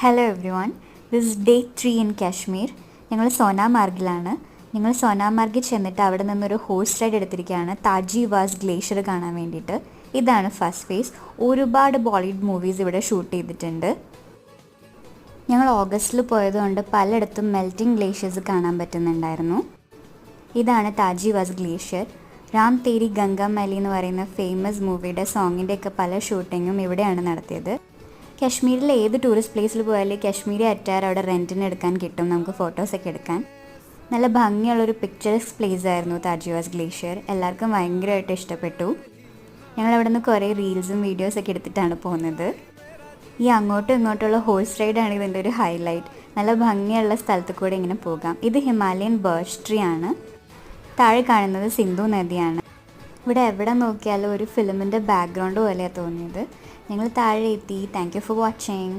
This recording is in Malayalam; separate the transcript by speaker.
Speaker 1: Hello every one, this is day 3 in Kashmir. ഞങ്ങൾ സോനാമാർഗിലാണ്. ഞങ്ങൾ സോനാമാർഗിൽ ചെന്നിട്ട് അവിടെ നിന്നൊരു ഹോഴ്സ് റൈഡ് എടുത്തിരിക്കുകയാണ് താജി വാസ് ഗ്ലേഷ്യർ കാണാൻ വേണ്ടിയിട്ട്. ഇതാണ് ഫസ്റ്റ് ഫേസ്. ഒരുപാട് ബോളിവുഡ് മൂവീസ് ഇവിടെ ഷൂട്ട് ചെയ്തിട്ടുണ്ട്. ഞങ്ങൾ ഓഗസ്റ്റിൽ പോയതുകൊണ്ട് പലയിടത്തും മെൽറ്റിംഗ് ഗ്ലേഷ്യേഴ്സ് കാണാൻ പറ്റുന്നുണ്ടായിരുന്നു. ഇതാണ് താജി വാസ് ഗ്ലേഷ്യർ. രാം തേരി ഗംഗാമലി എന്ന് പറയുന്ന ഫേമസ് മൂവിയുടെ സോങ്ങിൻ്റെയൊക്കെ പല ഷൂട്ടിങ്ങും ഇവിടെയാണ് നടത്തിയത്. കാശ്മീരിലെ ഏത് ടൂറിസ്റ്റ് പ്ലേസിൽ പോയാലും കാശ്മീരി അറ്റാർ അവിടെ റെൻറ്റിന് എടുക്കാൻ കിട്ടും, നമുക്ക് ഫോട്ടോസൊക്കെ എടുക്കാൻ. നല്ല ഭംഗിയുള്ളൊരു പിക്ചറസ് പ്ലേസ് ആയിരുന്നു താജി വാസ് ഗ്ലേഷ്യർ. എല്ലാവർക്കും ഭയങ്കരമായിട്ട് ഇഷ്ടപ്പെട്ടു. ഞങ്ങളവിടെ നിന്ന് കുറേ റീൽസും വീഡിയോസൊക്കെ എടുത്തിട്ടാണ് പോകുന്നത്. ഈ അങ്ങോട്ടും ഇങ്ങോട്ടുള്ള ഹോഴ്സ് റൈഡാണ് ഇതിൻ്റെ ഒരു ഹൈലൈറ്റ്. നല്ല ഭംഗിയുള്ള സ്ഥലത്ത് കൂടെ ഇങ്ങനെ പോകാം. ഇത് ഹിമാലയൻ ബേർച്ച് ട്രീ ആണ്. താഴെ കാണുന്നത് സിന്ധു നദിയാണ്. ഇവിടെ എവിടെ നോക്കിയാലും ഒരു ഫിലിമിൻ്റെ ബാക്ക്ഗ്രൗണ്ട് പോലെയാണ് തോന്നിയത്. ഞങ്ങൾ താഴെ എത്തി. Thank you for watching.